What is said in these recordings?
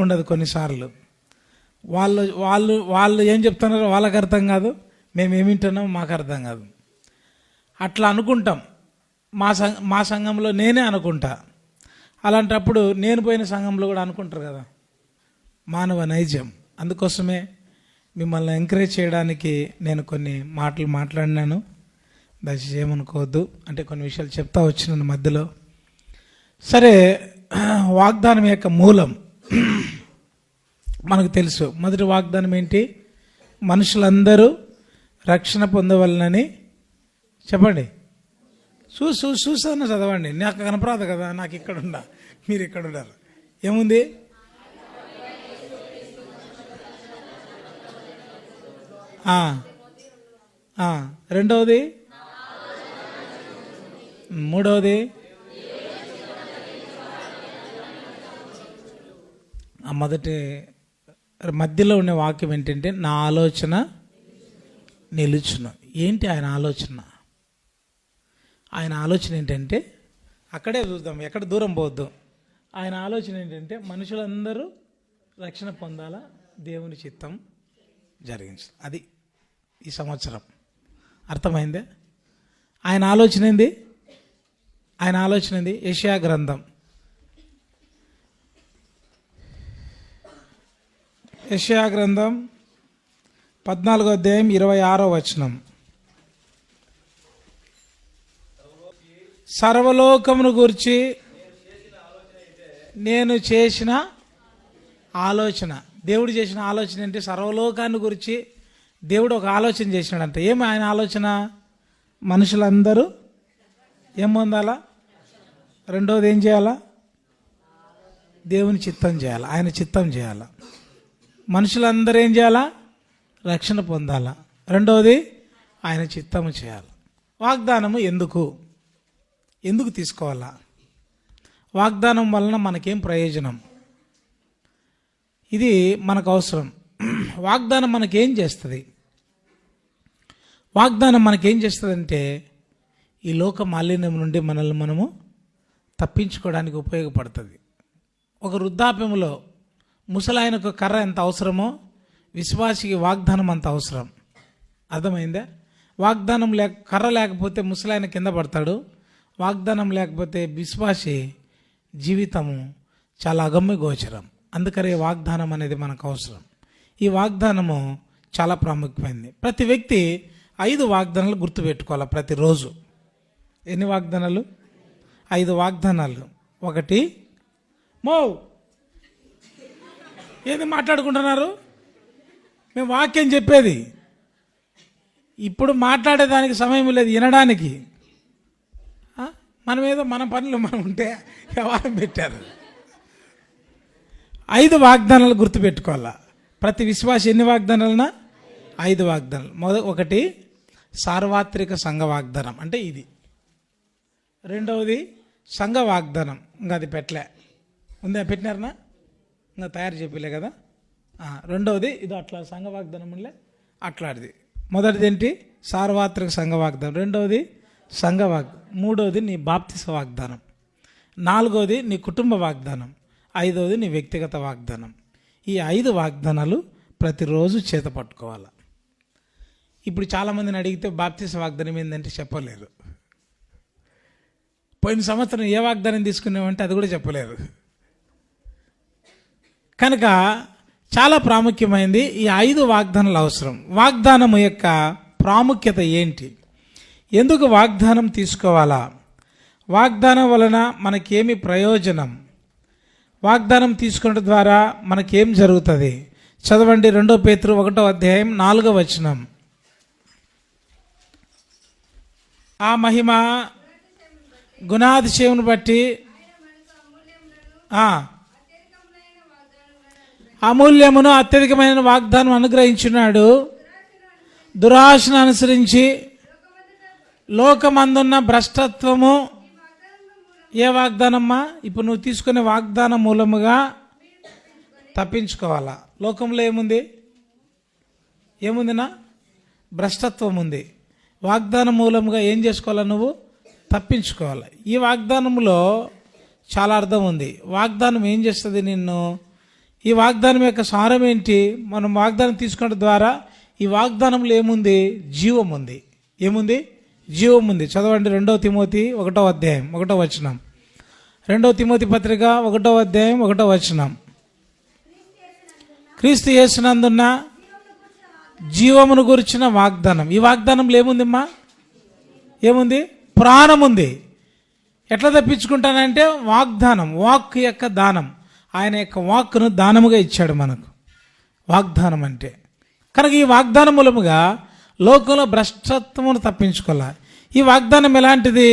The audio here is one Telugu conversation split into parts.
ఉండదు కొన్నిసార్లు. వాళ్ళు వాళ్ళు వాళ్ళు ఏం చెప్తున్నారో వాళ్ళకి అర్థం కాదు, మేము ఏమి వింటున్నామో మాకు అర్థం కాదు. అట్లా అనుకుంటాం. మా సంఘంలో నేనే అనుకుంటా. అలాంటప్పుడు నేను పోయిన సంఘంలో కూడా అనుకుంటారు కదా, మానవ నైజం. అందుకోసమే మిమ్మల్ని ఎంకరేజ్ చేయడానికి నేను కొన్ని మాటలు మాట్లాడినాను, దయచేసి ఏమనుకోవద్దు. అంటే కొన్ని విషయాలు చెప్తా వచ్చినాను మధ్యలో. సరే, వాగ్దానం యొక్క మూలం మనకు తెలుసు. మొదటి వాగ్దానం ఏంటి? మనుషులందరూ రక్షణ పొందవలనని. చెప్పండి. చూసాను, చదవండి. నాకు కనపరాదు కదా, నాకు ఇక్కడ ఉండా, మీరు ఇక్కడ ఉన్నారు. ఏముంది? రెండవది, మూడవది, మొదటి మధ్యలో ఉండే వాక్యం ఏంటంటే నా ఆలోచన నిలుచును. ఏంటి ఆయన ఆలోచన? ఆయన ఆలోచన ఏంటంటే, అక్కడే చూద్దాం, ఎక్కడ దూరం పోవద్దు. ఆయన ఆలోచన ఏంటంటే మనుషులందరూ రక్షణ పొందాలా, దేవుని చిత్తం జరిగించాలి. అది ఈ సంవత్సరం. అర్థమైందే? ఆయన ఆలోచన ఏంది? ఆయన ఆలోచన ఏంది? యెషయా గ్రంథం, యెషయా గ్రంథం 14వ అధ్యాయం 26వ వచనం. సర్వలోకమును గురించి నేను చేసిన ఆలోచన. దేవుడు చేసిన ఆలోచన ఏంటి? సర్వలోకాన్ని గురించి దేవుడు ఒక ఆలోచన చేసినాడంట. ఏమి ఆయన ఆలోచన? మనుషులందరూ ఏం పొందాలా? రెండవది ఏం చేయాలా? దేవుని చిత్తం చేయాలి, ఆయన చిత్తం చేయాలా. మనుషులందరూ ఏం చేయాలా? రక్షణ పొందాలా. రెండవది ఆయన చిత్తము చేయాలి. వాగ్దానము ఎందుకు తీసుకోవాలా? వాగ్దానం వలన మనకేం ప్రయోజనం? ఇది మనకు అవసరం. వాగ్దానం మనకేం చేస్తుంది? వాగ్దానం మనకేం చేస్తుందంటే ఈ లోక మాలిన్యం నుండి మనల్ని మనము తప్పించుకోవడానికి ఉపయోగపడుతుంది. ఒక వృద్ధాప్యంలో ముసలాయనకు కర్ర ఎంత అవసరమో విశ్వాసికి వాగ్దానం అంత అవసరం. అర్థమైందా? వాగ్దానం కర్ర లేకపోతే ముసలాయన కింద పడతాడు. వాగ్దానం లేకపోతే విశ్వాసి జీవితము చాలా అగమ్య గోచరం. అందుకనే వాగ్దానం అనేది మనకు అవసరం. ఈ వాగ్దానము చాలా ప్రాముఖ్యమైనది. ప్రతి వ్యక్తి 5 వాగ్దానాలు గుర్తుపెట్టుకోవాలి ప్రతిరోజు. ఎన్ని వాగ్దానాలు? 5 వాగ్దానాలు. ఒకటి, ఏది మాట్లాడుకుంటున్నారు? మేము వాక్యం చెప్పేది. ఇప్పుడు మాట్లాడేదానికి సమయం లేదు, వినడానికి. మనం ఏదో మన పనులు మనం ఉంటే వ్యవహారం పెట్టారు. 5 వాగ్దానాలు గుర్తుపెట్టుకోవాలా. ప్రతి విశ్వాసి ఎన్ని వాగ్దానాలన్నా? 5 వాగ్దానాలు. ఒకటి సార్వత్రిక సంఘ వాగ్దానం, అంటే ఇది. రెండవది సంఘ వాగ్దానం, ఇంకా అది ఉందా? పెట్టినారనా? ఇంకా తయారు చెప్పలే కదా. రెండవది ఇది అట్లా సంఘ వాగ్దానం ఉండే అట్లాంటిది. మొదటిది ఏంటి? సార్వత్రిక సంఘ వాగ్దానం. రెండవది సంఘ వాగ్దానం. మూడవది నీ బాప్తిస వాగ్దానం. నాలుగవది నీ కుటుంబ వాగ్దానం. ఐదవది నీ వ్యక్తిగత వాగ్దానం. ఈ 5 వాగ్దానాలు ప్రతిరోజు చేత పట్టుకోవాలి. ఇప్పుడు చాలామందిని అడిగితే బాప్తిస వాగ్దానం ఏంటంటే చెప్పలేరు. పోయిన సంవత్సరం ఏ వాగ్దానం తీసుకున్నామంటే అది కూడా చెప్పలేరు. కనుక చాలా ప్రాముఖ్యమైనది ఈ 5 వాగ్దానాలు అవసరం. వాగ్దానం యొక్క ప్రాముఖ్యత ఏంటి? ఎందుకు వాగ్దానం తీసుకోవాలా? వాగ్దానం వలన మనకేమి ప్రయోజనం? వాగ్దానం తీసుకున్న ద్వారా మనకేం జరుగుతుంది? చదవండి. 2 పేతురు 1వ అధ్యాయం 4వ వచనం. ఆ మహిమ గుణాతిశయమును బట్టి అమూల్యమును అత్యధికమైన వాగ్దానం అనుగ్రహించున్నాడు. దురాశను అనుసరించి లోకమందున్న భ్రష్టత్వము. ఏ వాగ్దానమ్మా? ఇప్పుడు నువ్వు తీసుకునే వాగ్దానం మూలముగా తప్పించుకోవాలా. లోకంలో ఏముందినా? భ్రష్టత్వం ఉంది. వాగ్దానం మూలముగా ఏం చేసుకోవాలా? నువ్వు తప్పించుకోవాలి. ఈ వాగ్దానంలో చాలా అర్థం ఉంది. వాగ్దానం ఏం చేస్తుంది? నిన్ను ఈ వాగ్దానం యొక్క సారం ఏంటి? మనం వాగ్దానం తీసుకోవడం ద్వారా ఈ వాగ్దానంలో ఏముంది? జీవం ఉంది. ఏముంది? జీవం ఉంది. చదవండి 2 తిమోతి 1వ అధ్యాయం 1వ వచనం. 2 తిమోతి పత్రిక 1వ అధ్యాయం 1వ వచనం. క్రీస్తు యేసునందున్న జీవమును గురించిన వాగ్దానం. ఈ వాగ్దానంలో ఏముందమ్మా? ఏముంది? ప్రాణం ఉంది. ఎట్లా తప్పించుకుంటానంటే వాగ్దానం, వాక్ యొక్క దానం. ఆయన యొక్క వాక్ను దానముగా ఇచ్చాడు మనకు. వాగ్దానం అంటే కనుక ఈ వాగ్దానం మూలముగా లోకంలో భ్రష్టత్వమును తప్పించుకోవాలి. ఈ వాగ్దానం ఎలాంటిది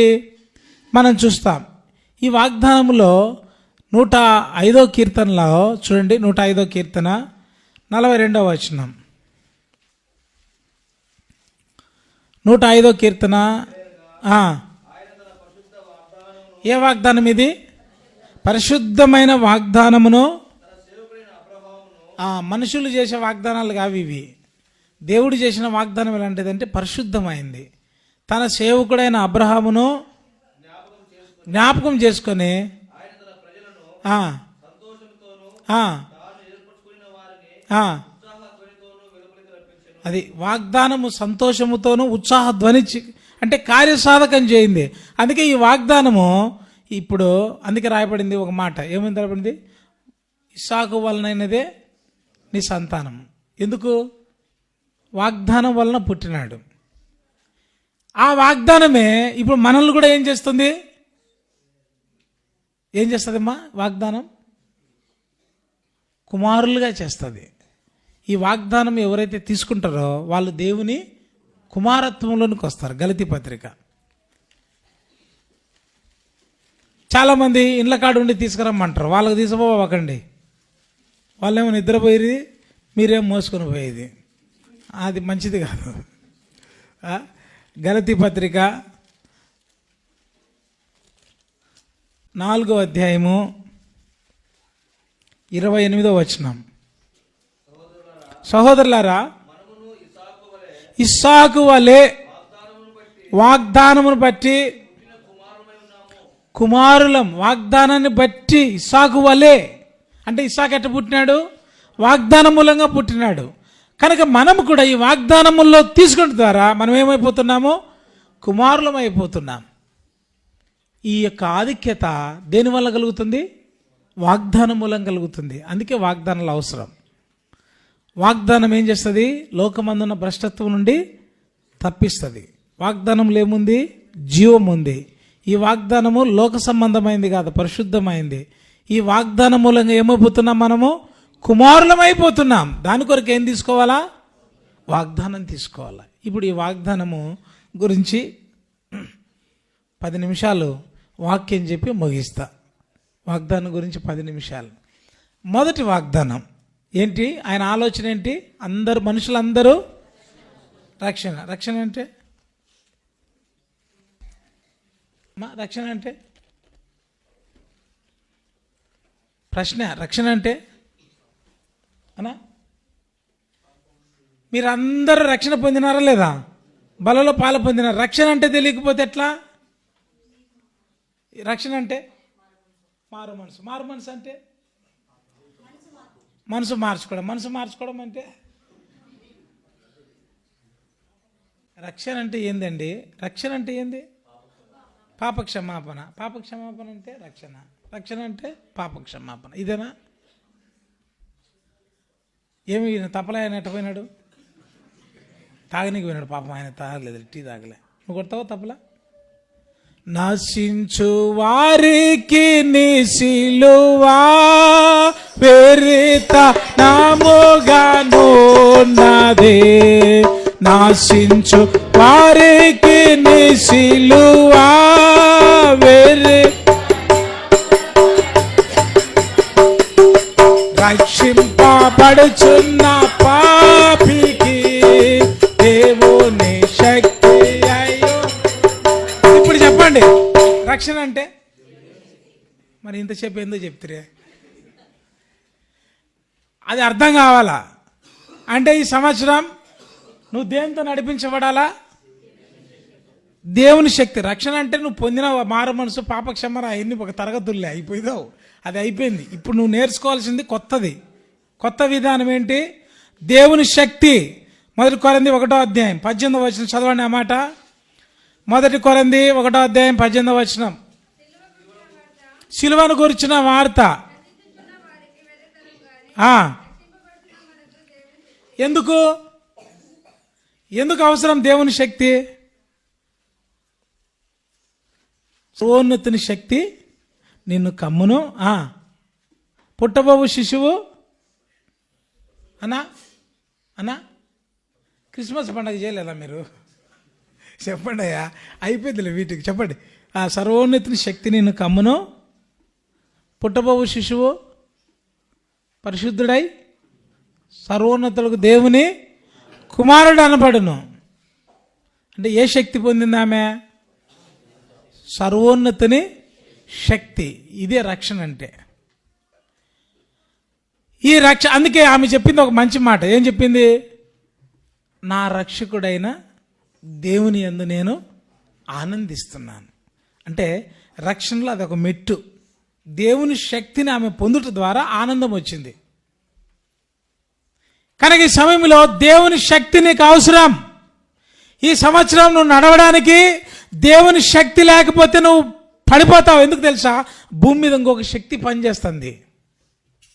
మనం చూస్తాం. ఈ వాగ్దానంలో 105వ కీర్తనలో చూడండి, 105వ కీర్తన 42వ వచనం. 105వ కీర్తన. ఏ వాగ్దానం ఇది? పరిశుద్ధమైన వాగ్దానమును. మనుషులు చేసే వాగ్దానాలు కావు ఇవి. దేవుడు చేసిన వాగ్దానం ఎలాంటిదంటే పరిశుద్ధమైంది. తన సేవకుడైన అబ్రహామును జ్ఞాపకం చేసుకొని అది వాగ్దానము సంతోషముతోనూ ఉత్సాహ ధ్వని అంటే కార్యసాధకం చేయింది. అందుకే ఈ వాగ్దానము ఇప్పుడు అందుకే రాయబడింది ఒక మాట. ఏమని రాయబడింది? ఇస్సాకు వలనైనదే నీ సంతానం. ఎందుకు? వాగ్దానం వలన పుట్టినాడు. ఆ వాగ్దానమే ఇప్పుడు మనల్ని కూడా ఏం చేస్తుంది? ఏం చేస్తుందమ్మా? వాగ్దానం కుమారులుగా చేస్తుంది. ఈ వాగ్దానం ఎవరైతే తీసుకుంటారో వాళ్ళు దేవుని కుమారత్వంలోనికి వస్తారు. గలతీ పత్రిక. చాలామంది ఇండ్ల కాడు ఉండి తీసుకురమ్మంటారు. వాళ్ళకి తీసుకుపోవకండి. వాళ్ళేమో నిద్రపోయేది, మీరేం మోసుకొని పోయేది. అది మంచిది కాదు. గలతీ పత్రిక 4వ అధ్యాయము 28వ వచనం. సహోదరులారా, ఇస్సాకు వలె వాగ్దానమును బట్టి కుమారులం. వాగ్దానాన్ని బట్టి ఇస్సాకు వలె అంటే ఇస్సాకు ఎట్ట పుట్టినాడు? వాగ్దానం మూలంగా పుట్టినాడు. కనుక మనము కూడా ఈ వాగ్దానముల్లో తీసుకున్న ద్వారా మనం ఏమైపోతున్నాము? కుమారులం అయిపోతున్నాం. ఈ యొక్క ఆధిక్యత దేని వల్ల కలుగుతుంది? వాగ్దానం మూలం కలుగుతుంది. అందుకే వాగ్దానాలు అవసరం. వాగ్దానం ఏం చేస్తుంది? లోకమందున్న భ్రష్టత్వం నుండి తప్పిస్తుంది. వాగ్దానంలో ఏముంది? జీవం ఉంది. ఈ వాగ్దానము లోక సంబంధమైంది కాదు, పరిశుద్ధమైంది. ఈ వాగ్దానం మూలంగా ఏమైపోతున్నాం? మనము కుమారులం అయిపోతున్నాం. దాని కొరకు ఏం తీసుకోవాలా? వాగ్దానం తీసుకోవాలా. ఇప్పుడు ఈ వాగ్దానము గురించి 10 నిమిషాలు వాక్యం చెప్పి ముగిస్తా. వాగ్దానం గురించి 10 నిమిషాలు. మొదటి వాగ్దానం ఏంటి? ఆయన ఆలోచన ఏంటి? అందరు మనుషులందరూ రక్షణ. రక్షణ అంటే రక్షణ అంటే ప్రశ్న. రక్షణ అంటే అనా మీరందరూ రక్షణ పొందినారా లేదా? బలలో పాలు పొందినారు. రక్షణ అంటే తెలియకపోతే ఎట్లా? రక్షణ అంటే మారు మనసు. మారు మనసు అంటే మనసు మార్చుకోవడం. మనసు మార్చుకోవడం అంటే రక్షణ అంటే ఏందండి? రక్షణ అంటే ఏంది? పాపక్షమాపణ. పాపక్షమాపణ అంటే రక్షణ. రక్షణ అంటే పాపక్షమాపణ. ఇదేనా? ఏమి తప్పలే ఆయన ఎట్టపోయినాడు? తాగనీకి పోయినాడు. పాపం ఆయన తాగలేదు, టీ తాగలే. నువ్వు కొడతావా తప్పలా? నశించు వారికి నీ సిలువా పేరిత నాముగానున్నదే. నశించు వారికి నీ సిలువా వేరే రక్షింపబడుచున్న పాపికి దేవుని శక్తి అయ్యో. ఇప్పుడు చెప్పండి, రక్షణ అంటే మరి ఇంతసేపు ఎందుకు చెప్తారే? అది అర్థం కావాలా? అంటే ఈ సంవత్సరం నువ్వు దేనితో నడిపించబడాలా? దేవుని శక్తి. రక్షణ అంటే నువ్వు పొందిన మారు మనసు, పాపక్షమర అవన్నీ ఒక తరగతుల్లే అయిపోయిదావు. అది అయిపోయింది. ఇప్పుడు నువ్వు నేర్చుకోవాల్సింది కొత్తది. కొత్త విధానం ఏంటి? దేవుని శక్తి. 1 కొరింథీ 1:18 చదవండి ఆ మాట. 1 కొరింథీ 1:18 సిలువను గురించిన వార్త. ఎందుకు అవసరం దేవుని శక్తి? సర్వోన్నతుని శక్తి నిన్ను కమ్మును. పుట్టబోవు శిశువు అన్నా క్రిస్మస్ పండుగ చేయలేదా మీరు? చెప్పండి అయ్యా, అయిపోయిందిలే వీటికి. చెప్పండి. సర్వోన్నతుని శక్తి నిన్ను కమ్మును, పుట్టబోవు శిశువు పరిశుద్ధుడై సర్వోన్నతులకు దేవుని కుమారుడు అనబడును. అంటే ఏ శక్తి పొందింది ఆమె? సర్వోన్నతుని శక్తి. ఇదే రక్షణ అంటే. ఈ అందుకే ఆమె చెప్పింది ఒక మంచి మాట. ఏం చెప్పింది? నా రక్షకుడైన దేవుని యందు నేను ఆనందిస్తున్నాను. అంటే రక్షణలో అదొక మెట్టు. దేవుని శక్తిని ఆమె పొందుట ద్వారా ఆనందం వచ్చింది. కనుక ఈ సమయంలో దేవుని శక్తి నీకు అవసరం. ఈ సంవత్సరం నువ్వు నడవడానికి దేవుని శక్తి లేకపోతే నువ్వు పడిపోతావు. ఎందుకు తెలుసా? భూమి మీద ఇంకొక శక్తి పనిచేస్తుంది.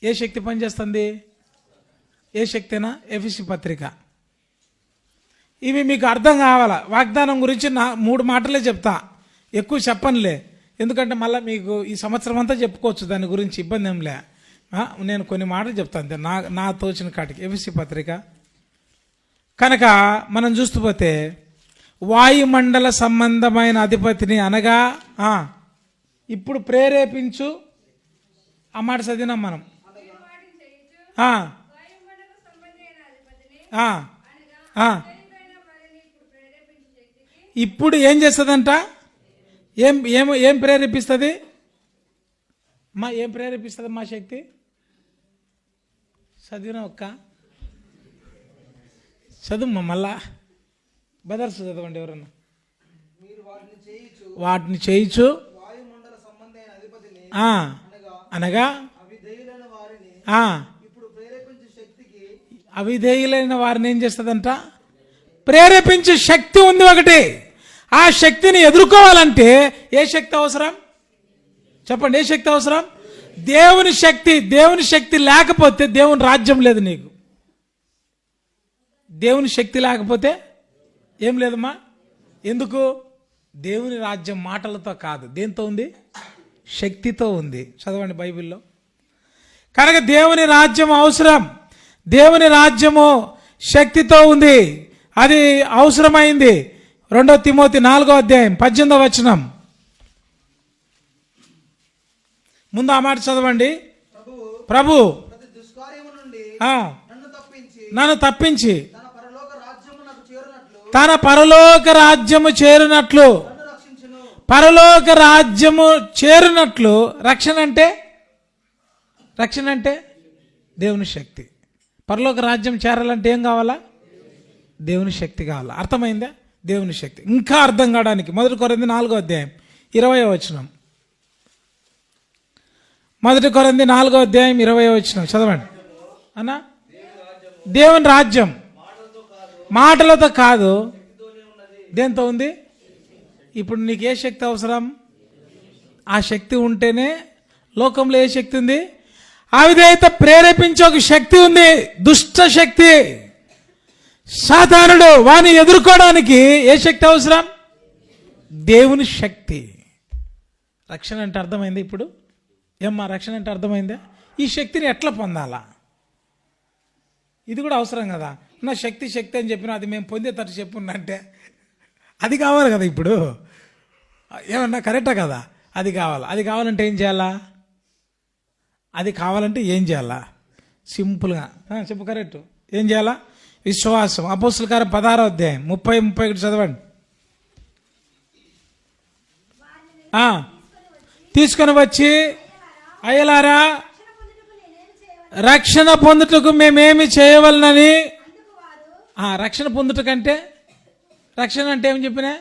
ఏ శక్తి పనిచేస్తుంది? ఏ శక్తినా? ఎఫెసీ పత్రిక. ఇవి మీకు అర్థం కావాలా? వాగ్దానం గురించి 3 మాటలే చెప్తా, ఎక్కువ చెప్పనులే. ఎందుకంటే మళ్ళీ మీకు ఈ సంవత్సరం అంతా చెప్పుకోవచ్చు, దాని గురించి ఇబ్బంది ఏంలే. నేను కొన్ని మాటలు చెప్తాను అంతే, నా తోచిన కాటికి. ఎఫెసీ పత్రిక. కనుక మనం చూస్తూ పోతే వాయుమండల సంబంధమైన అధిపతిని అనగా ఇప్పుడు ప్రేరేపించు, ఆ మాట చదివినాం మనం. ఇప్పుడు ఏం చేస్తుందంట? ఏం ప్రేరేపిస్తుంది? ఏం ప్రేరేపిస్తుంది మా శక్తి? చదివిన ఒక్క చదువు మళ్ళా బదర్స్ చదవండి ఎవరన్నా. వాటిని చేయించు అనగా అవిధేయులైన వారిని ఏం చేస్తుందంట? ప్రేరేపించే శక్తి ఉంది ఒకటి. ఆ శక్తిని ఎదుర్కోవాలంటే ఏ శక్తి అవసరం? చెప్పండి, ఏ శక్తి అవసరం? దేవుని శక్తి. దేవుని శక్తి లేకపోతే దేవుని రాజ్యం లేదు నీకు. దేవుని శక్తి లేకపోతే ఏం లేదమ్మా. ఎందుకు? దేవుని రాజ్యం మాటలతో కాదు, దేంతో ఉంది? శక్తితో ఉంది. చదవండి బైబిల్లో. కనుక దేవుని రాజ్యం అవసరం. దేవుని రాజ్యము శక్తితో ఉంది, అది అవసరమైంది. 2 తిమోతి 4:18 ముందు ఆ మాట చదవండి. ప్రభు నన్ను తప్పించి తన పరలోక రాజ్యము చేరునట్లు, పరలోక రాజ్యము చేరునట్లు. రక్షణ అంటే దేవుని శక్తి. పరలోక రాజ్యం చేరాలంటే ఏం కావాలా? దేవుని శక్తి కావాలా. అర్థమైందా? దేవుని శక్తి. ఇంకా అర్థం కావడానికి 1 కొరింథీ 4:20 1 కొరింథీ 4:20 చదవండి అన్నా. దేవుని రాజ్యం మాటలతో కాదు, దేంతో ఉంది? ఇప్పుడు నీకు ఏ శక్తి అవసరం? ఆ శక్తి ఉంటేనే. లోకంలో ఏ శక్తి ఉంది? అవిధేయత ప్రేరేపించే ఒక శక్తి ఉంది, దుష్ట శక్తి. సాతానుడు వాని ఎదుర్కోవడానికి ఏ శక్తి అవసరం? దేవుని శక్తి. రక్షణ అంటే అర్థమైంది ఇప్పుడు? ఏమ్మా రక్షణ అంటే అర్థమైందా? ఈ శక్తిని ఎట్లా పొందాలా? ఇది కూడా అవసరం కదా. నా శక్తి అని చెప్పినా అది మేము పొందేటట్టు చెప్పున్నంటే అది కావాలి కదా. ఇప్పుడు ఏమన్నా కరెక్టా కదా? అది కావాలి. అది కావాలంటే ఏం చేయాలా? అది కావాలంటే ఏం చేయాలా? సింపుల్గా చెప్పు. కరెక్ట్. ఏం చేయాలా? విశ్వాసం. అపోస్తలుల కార్యం 16:30-31 చదవండి. తీసుకొని వచ్చి అయ్యలారా రక్షణ పొందుటకు మేమేమి చేయవలనని. రక్షణ పొందుటకంటే రక్షణ అంటే ఏమి చెప్పినా?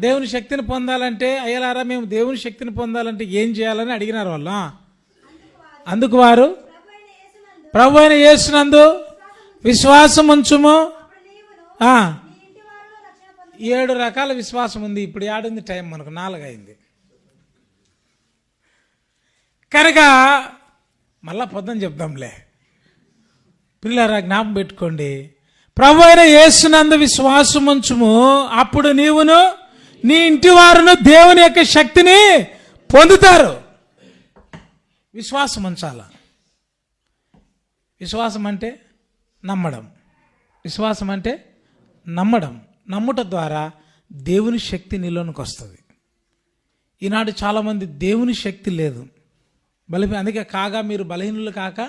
దేవుని శక్తిని పొందాలంటే అయ్యలారా మేము దేవుని శక్తిని పొందాలంటే ఏం చేయాలని అడిగినారు వాళ్ళు. అందుకు వారు ప్రభు అయిన యేసునందు విశ్వాసం ఉంచుము. 7 రకాల విశ్వాసం ఉంది. ఇప్పుడు ఏడుంది టైం, మనకు 4 అయింది కనుక మళ్ళా పొద్దున చెప్దాంలే. పిల్లరా జ్ఞాపకం పెట్టుకోండి, ప్రభు అయిన యేసునందు విశ్వాసం ఉంచుము, అప్పుడు నీవును నీ ఇంటి వారును దేవుని యొక్క శక్తిని పొందుతారు. విశ్వాసం ఉంచాల. విశ్వాసం అంటే నమ్మడం. విశ్వాసం అంటే నమ్మడం. నమ్ముట ద్వారా దేవుని శక్తి నీలోనికి వస్తుంది. ఈనాడు చాలామంది దేవుని శక్తి లేదు. అందుకే కాగా మీరు బలహీనులు కాక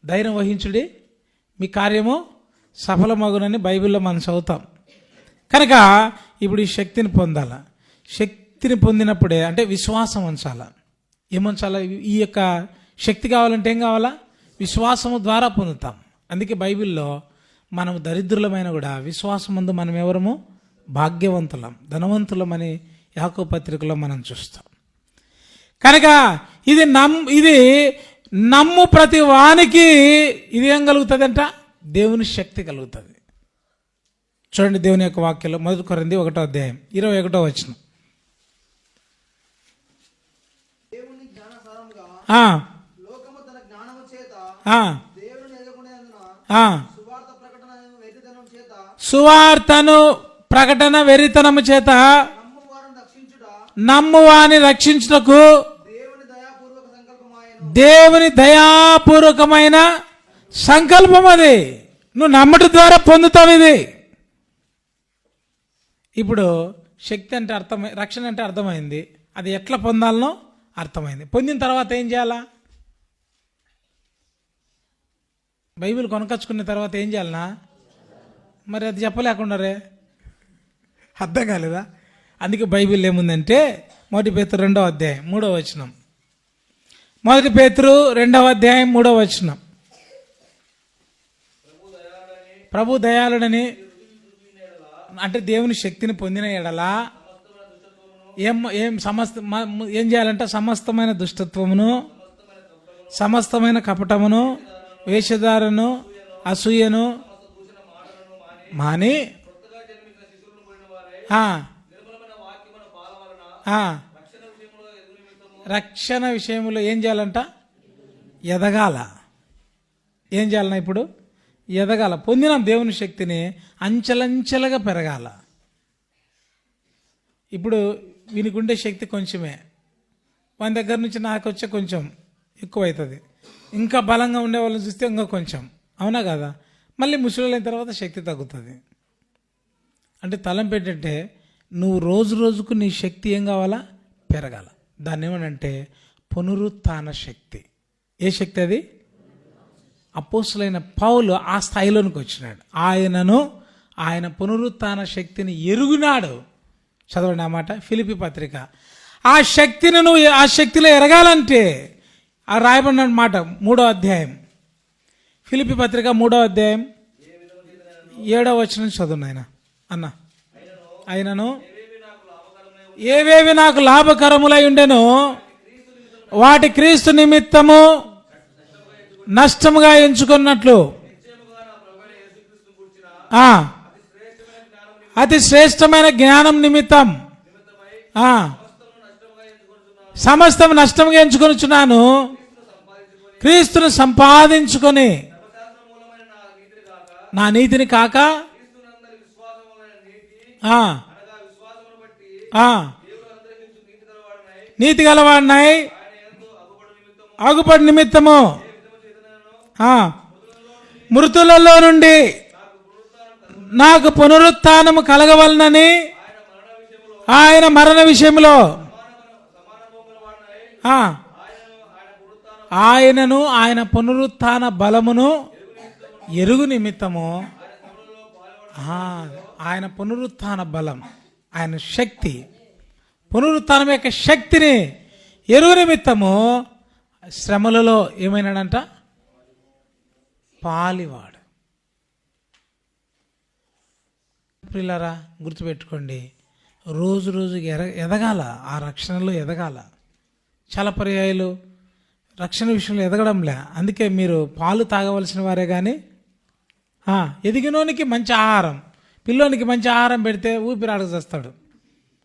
ధైర్యం వహించుడి, మీ కార్యము సఫలమగునని బైబిల్లో మనం చదువుతాం. కనుక ఇప్పుడు ఈ శక్తిని పొందాల. శక్తిని పొందినప్పుడే అంటే విశ్వాసం ఉంచాల. ఏముంచాల? ఈ యొక్క శక్తి కావాలంటే ఏం కావాలా? విశ్వాసము ద్వారా పొందుతాం. అందుకే బైబిల్లో మనం దరిద్రులమైన కూడా విశ్వాసం ముందు మనం ఎవరము? భాగ్యవంతులం, ధనవంతులమని యాకోబు పత్రికలో మనం చూస్తాం. కనుక ఇది నమ్ము ప్రతి వానికి ఇది ఏం కలుగుతుందంట? దేవుని శక్తి కలుగుతుంది. చూడండి దేవుని యొక్క వాక్యంలో 1 కొరింథీ 1వ అధ్యాయం 21వ వచనం. సువార్తను ప్రకటన వెరితనము చేత నమ్మువాని రక్షించుటకు దేవుని దయాపూర్వకమైన సంకల్పం అది. నువ్వు నమ్మటం ద్వారా పొందుతావు ఇది. ఇప్పుడు శక్తి అంటే రక్షణ అంటే అర్థమైంది, అది ఎట్లా పొందాలనో అర్థమైంది. పొందిన తర్వాత ఏం చేయాలా? బైబిల్ కొనకచ్చుకున్న తర్వాత ఏం చేయాలనా? మరి అది చెప్పలేకుండా రే, అర్థం కాలేదా? అందుకే బైబిల్ ఏముందంటే 1 పేతురు 2వ అధ్యాయం 3వ వచనం. 1 పేతురు 2వ అధ్యాయం 3వ వచనం. ప్రభు దయాళుడని అంటే దేవుని శక్తిని పొందిన ఎడలా ఏం చేయాలంట? సమస్తమైన దుష్టత్వమును, సమస్తమైన కపటమును, వేషధారను, అసూయను మాని రక్షణ విషయంలో ఏం చేయాలంట? ఎదగాల. ఏం చేయాలన్నా? ఇప్పుడు ఎదగాల. పొందిన దేవుని శక్తిని అంచెలంచెలుగా పెరగాల. ఇప్పుడు వీనికి ఉండే శక్తి కొంచెమే, వాని దగ్గర నుంచి నాకు వచ్చే కొంచెం ఎక్కువ అవుతుంది. ఇంకా బలంగా ఉండే వాళ్ళని చూస్తే ఇంకా కొంచెం, అవునా కదా? మళ్ళీ ముసలిలైన తర్వాత శక్తి తగ్గుతుంది. అంటే తలంపు ఏంటంటే నువ్వు రోజు రోజుకు నీ శక్తి ఏం కావాలా? పెరగాల. దాన్ని ఏమనంటే పునరుత్థాన శక్తి. ఏ శక్తి అది? అపోస్తులైన పౌలు ఆ స్థాయిలోనికి వచ్చినాడు. ఆయన పునరుత్థాన శక్తిని ఎరుగునాడు. చదవండి ఆ మాట, ఫిలిప్పీ పత్రిక. ఆ శక్తిని నువ్వు ఆ శక్తిలో ఎరగాలంటే ఆ రాయబడిన మాట 3వ అధ్యాయం ఫిలిప్పీ పత్రిక 3వ అధ్యాయం 7వ వచనం చదువు నాయన అన్న. అయినను ఏవేవి నాకు లాభకరములై ఉండెను వాటి క్రీస్తు నిమిత్తము నష్టముగా ఎంచుకున్నట్లు అతి శ్రేష్టమైన జ్ఞానం నిమిత్తం సమస్తం నష్టంగా ఎంచుకొనుచున్నాను, క్రీస్తును సంపాదించుకొని నా నీతిని కాక నీతి గలవాడినై అగుపడి నిమిత్తము మృతులలో నుండి నాకు పునరుత్థానము కలగవలనని ఆయన మరణ విషయంలో ఆయనను ఆయన పునరుత్థాన బలమును ఎరుగు నిమిత్తము ఆయన పునరుత్థాన బలం, ఆయన శక్తి, పునరుత్థానం యొక్క శక్తిని ఎరుగు నిమిత్తము శ్రమలలో ఏమైనాడంట? పాలివాడు. ప్రియులారా గుర్తుపెట్టుకోండి, రోజు రోజుకి ఎదగాల, ఆ రక్షణలో ఎదగాల. చాలా పర్యాయాలు రక్షణ విషయంలో ఎదగడంలే. అందుకే మీరు పాలు తాగవలసిన వారే కానీ ఎదిగినోనికి మంచి ఆహారం, పిల్లోనికి మంచి ఆహారం పెడితే ఊపిరాడక చేస్తాడు.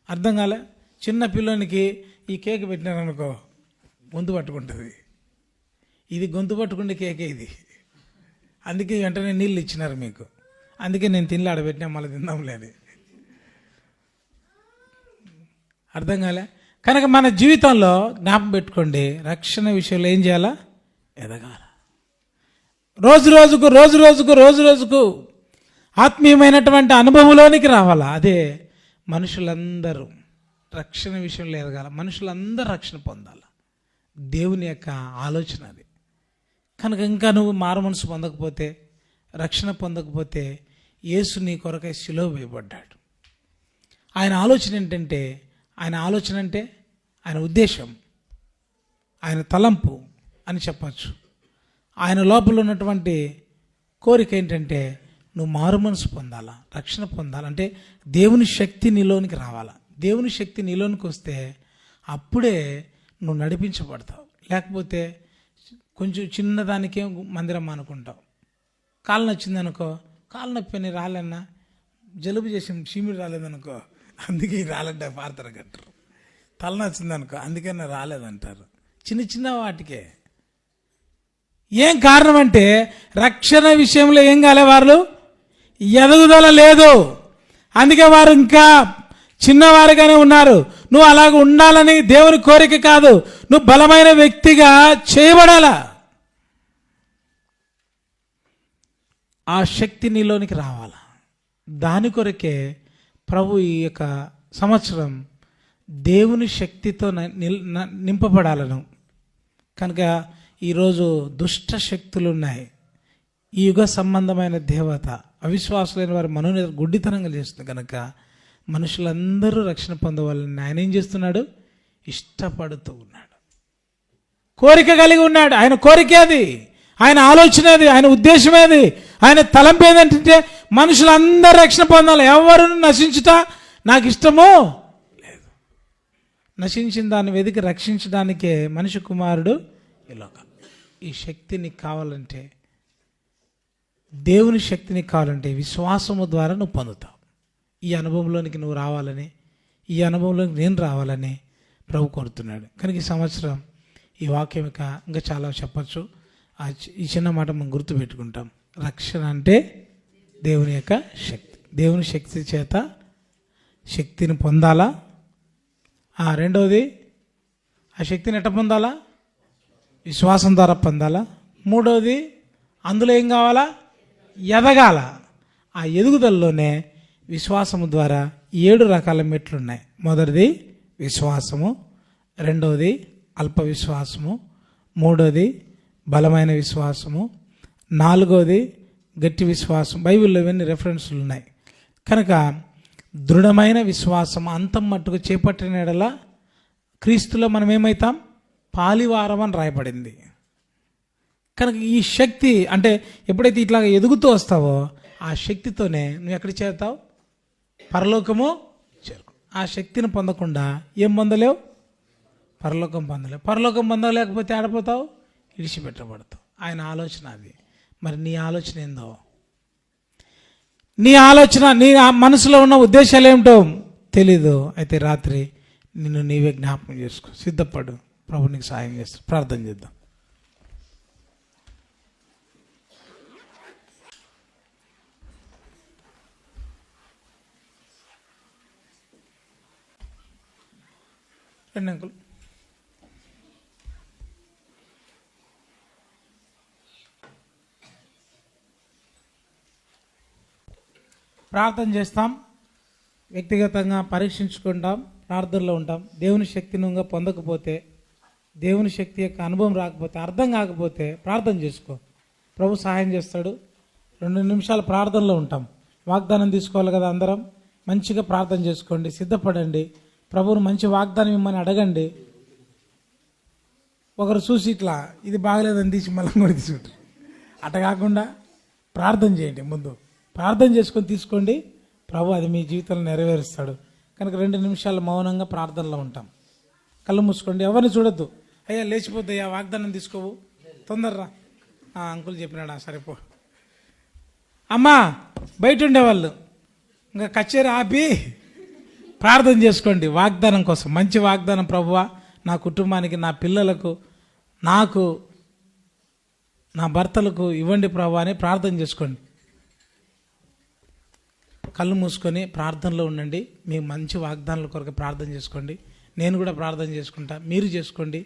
అర్థం కాలే? చిన్న పిల్లోనికి ఈ కేక్ పెట్టినారనుకో గొంతు పట్టుకుంటుంది. ఇది గొంతు పట్టుకుంటే కేకే ఇది. అందుకే వెంటనే నీళ్ళు ఇచ్చినారు మీకు. అందుకే నేను తినలే, ఆడబెట్టినా మళ్ళీ తిందాంలే అని. అర్థం కాలే? కనుక మన జీవితంలో జ్ఞాపకం పెట్టుకోండి, రక్షణ విషయంలో ఏం చేయాలా? ఎదగాల. రోజు రోజుకు ఆత్మీయమైనటువంటి అనుభవంలోనికి రావాలా. అదే మనుషులందరూ రక్షణ విషయంలో ఎదగాల. మనుషులందరూ రక్షణ పొందాలి. దేవుని యొక్క ఆలోచన అది. కనుక ఇంకా నువ్వు మారు మనసు పొందకపోతే, రక్షణ పొందకపోతే, యేసు నీ కొరకై సిలువ వేయబడ్డాడు. ఆయన ఆలోచన ఏంటంటే, ఆయన ఉద్దేశం, ఆయన తలంపు అని చెప్పచ్చు. ఆయన లోపల ఉన్నటువంటి కోరిక ఏంటంటే నువ్వు మారు మనసు పొందాలా, రక్షణ పొందాలంటే దేవుని శక్తి నీలోనికి రావాలా. దేవుని శక్తి నీలోనికి వస్తే అప్పుడే నువ్వు నడిపించబడతావు. లేకపోతే కొంచెం చిన్నదానికే మందిరం అనుకుంటావు. కాలు నచ్చిందనుకో, కాలు నొప్పి అని రాలేన్నా, జలుబు చేసి చీమిడి రాలేదనుకో, అందుకే రాలంటే పారతారు కట్టరు. తల నచ్చిందనుకో, అందుకనే రాలేదంటారు. చిన్న వాటికే. ఏం కారణం అంటే రక్షణ విషయంలో ఏం కాలే, వాళ్ళు ఎదుగుదల లేదు. అందుకే వారు ఇంకా చిన్నవారుగానే ఉన్నారు. నువ్వు అలాగ ఉండాలని దేవుని కోరిక కాదు, నువ్వు బలమైన వ్యక్తిగా చేయబడాలా. ఆ శక్తి నీలోనికి రావాలా. దాని కొరకే ప్రభు ఈ యొక్క సంవత్సరం దేవుని శక్తితో నింపబడాలను. కనుక ఈరోజు దుష్ట శక్తులు ఉన్నాయి. ఈ యుగ సంబంధమైన దేవత అవిశ్వాసులైన వారి మనోని గుడ్డితనంగా చేస్తుంది. కనుక మనుషులందరూ రక్షణ పొందవాలని ఆయన ఏం చేస్తున్నాడు? ఇష్టపడుతూ ఉన్నాడు, కోరిక కలిగి ఉన్నాడు. ఆయన కోరిక అది, ఆయన ఆలోచన అది, ఆయన ఉద్దేశం అది, ఆయన తలంపు ఏంటంటే మనుషులందరూ రక్షణ పొందాలి. ఎవరు నశించుతా నాకు ఇష్టమో లేదు. నశించిన దాన్ని వెతికి రక్షించడానికే మనిషి కుమారుడు ఈ శక్తి నీకు కావాలంటే, దేవుని శక్తి నీకు కావాలంటే విశ్వాసము ద్వారా నువ్వు పొందుతావు. ఈ అనుభవంలోనికి నువ్వు రావాలని, ఈ అనుభవంలోకి నేను రావాలని ప్రభు కోరుతున్నాడు. కనుక ఈ సంవత్సరం ఈ వాక్యం ఇంకా చాలా చెప్పచ్చు. ఈ చిన్న మాట మనం గుర్తుపెట్టుకుంటాం. రక్షణ అంటే దేవుని యొక్క శక్తి. దేవుని శక్తి చేత శక్తిని పొందాలా. రెండవది, ఆ శక్తిని ఎట్ట పొందాలా? విశ్వాసం ద్వారా పొందాలా. మూడవది, అందులో ఏం కావాలా? ఎదగాల. ఆ ఎదుగుదలలోనే విశ్వాసము ద్వారా 7 రకాల మెట్లున్నాయి. మొదటిది విశ్వాసము, రెండవది అల్ప విశ్వాసము, మూడవది బలమైన విశ్వాసము, నాలుగవది గట్టి విశ్వాసం. బైబిల్లో ఇవన్నీ రెఫరెన్స్లు ఉన్నాయి. కనుక దృఢమైన విశ్వాసం అంతం మట్టుకు చేపట్టిన యెడల క్రీస్తులో మనం ఏమవుతాం? పాలివారం అని రాయబడింది. కనుక ఈ శక్తి అంటే ఎప్పుడైతే ఇట్లా ఎదుగుతూ వస్తావో ఆ శక్తితోనే నువ్వు ఎక్కడికి చేరుతావు? పరలోకము చేరుకు. ఆ శక్తిని పొందకుండా ఏం పొందలేవు? పరలోకం పొందలేవు. పరలోకం పొందలేకపోతే ఆడిపోతావు, విడిచిపెట్టబడతావు. ఆయన ఆలోచన అది. మరి నీ ఆలోచన ఏందో? నీ ఆలోచన, నీ మనసులో ఉన్న ఉద్దేశాలు ఏమిటో తెలీదు. అయితే రాత్రి నిన్ను నీవే జ్ఞాపకం చేసుకో, సిద్ధపడు. ప్రభు నీకు సాయం చేస్తాడు. ప్రార్థన చేద్దాం. రండి అంకుల్. ప్రార్థన చేస్తాం, వ్యక్తిగతంగా పరీక్షించుకుంటాం, ప్రార్థనలో ఉంటాం. దేవుని శక్తిని ఇంకా పొందకపోతే, దేవుని శక్తి యొక్క అనుభవం రాకపోతే, అర్థం కాకపోతే ప్రార్థన చేసుకో. ప్రభు సహాయం చేస్తాడు. 2 నిమిషాలు ప్రార్థనలో ఉంటాం. వాగ్దానం తీసుకోవాలి కదా అందరం. మంచిగా ప్రార్థన చేసుకోండి, సిద్ధపడండి. ప్రభువును మంచి వాగ్దానం ఇమ్మని అడగండి. ఒకరు చూసి ఇట్లా ఇది బాగలేదని తీసి మళ్ళీ కూడా తీసుకుంటారు. అట్ట కాకుండా ప్రార్థన చేయండి. ముందు ప్రార్థన చేసుకొని తీసుకోండి. ప్రభు అది మీ జీవితంలో నెరవేరుస్తాడు. కనుక 2 నిమిషాలు మౌనంగా ప్రార్థనలో ఉంటాం. కళ్ళు మూసుకోండి, ఎవరిని చూడొద్దు. అయ్యా లేచిపోద్దయ్యా, వాగ్దానం తీసుకోవు, తొందరరా. అంకుల్ చెప్పినాడా, సరేపో. అమ్మా బయట ఉండేవాళ్ళు ఇంకా కచేరీ ఆపి ప్రార్థన చేసుకోండి వాగ్దానం కోసం. మంచి వాగ్దానం ప్రభువా, నా కుటుంబానికి, నా పిల్లలకు, నాకు, నా భర్తలకు ఇవ్వండి ప్రభువా అని ప్రార్థన చేసుకోండి. కళ్ళు మూసుకొని ప్రార్థనలో ఉండండి. మీ మంచి వాగ్దానాల కొరకు ప్రార్థన చేసుకోండి. నేను కూడా ప్రార్థన చేసుకుంటా, మీరు చేసుకోండి.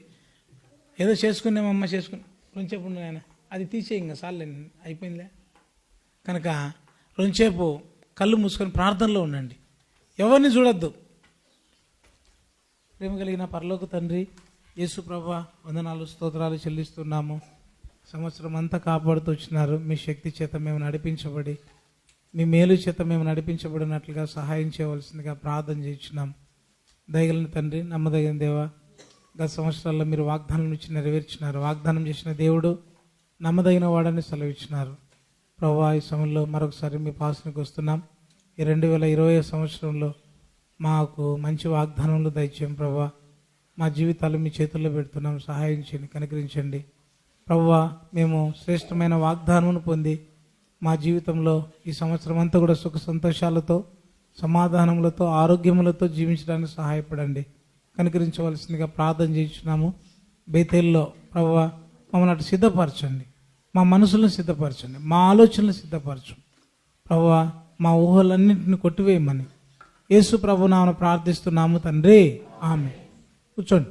ఏదో చేసుకునేమమ్మ చేసుకుని రెండుసేపు ఉండు నాయన, అది తీసే ఇంకా సార్లే అయిపోయిందిలే. కనుక రెండుసేపు కళ్ళు మూసుకొని ప్రార్థనలో ఉండండి, ఎవరిని చూడొద్దు. ప్రేమ కలిగిన పరలోక తండ్రి యేసు ప్రభువా, వందనాలు స్తోత్రాలు చెల్లిస్తున్నాము. సంవత్సరం అంతా కాపాడుతూ వచ్చినారు. మీ శక్తి చేత మేము నడిపించబడి, మీ మేలు చేత మేము నడిపించబడినట్లుగా సహాయం చేయవలసిందిగా ప్రార్థన చేయించున్నాం. దయగలిగిన తండ్రి, నమ్మదగిన దేవా, గత సంవత్సరాల్లో మీరు వాగ్దానం నుంచి నెరవేర్చినారు. వాగ్దానం చేసిన దేవుడు నమ్మదగిన వాడని సెలవిచ్చినారు. ప్రభువా, ఈ సమయంలో మరొకసారి మీ పాసనకు వస్తున్నాం. ఈ 2020 సంవత్సరంలో మాకు మంచి వాగ్దానములు దయచేయం ప్రభువా. మా జీవితాలు మీ చేతుల్లో పెడుతున్నాం, సహాయం చేయండి, కనికరించండి ప్రభువా. మేము శ్రేష్టమైన వాగ్దానమును పొంది మా జీవితంలో ఈ సంవత్సరం అంతా కూడా సుఖ సంతోషాలతో, సమాధానములతో, ఆరోగ్యములతో జీవించడానికి సహాయపడండి, కనికరించవలసిందిగా ప్రార్థన చేయించున్నాము. బేతేల్లో ప్రభువా మమ్మల్ని అటు సిద్ధపరచండి, మా మనసులను సిద్ధపరచండి, మా ఆలోచనలు సిద్ధపరచు ప్రభువా. మా ఊహలన్నింటిని కొట్టివేయమని యేసు ప్రభునామమున ప్రార్థిస్తున్నాము తండ్రి, ఆమేన్. కూర్చోండి.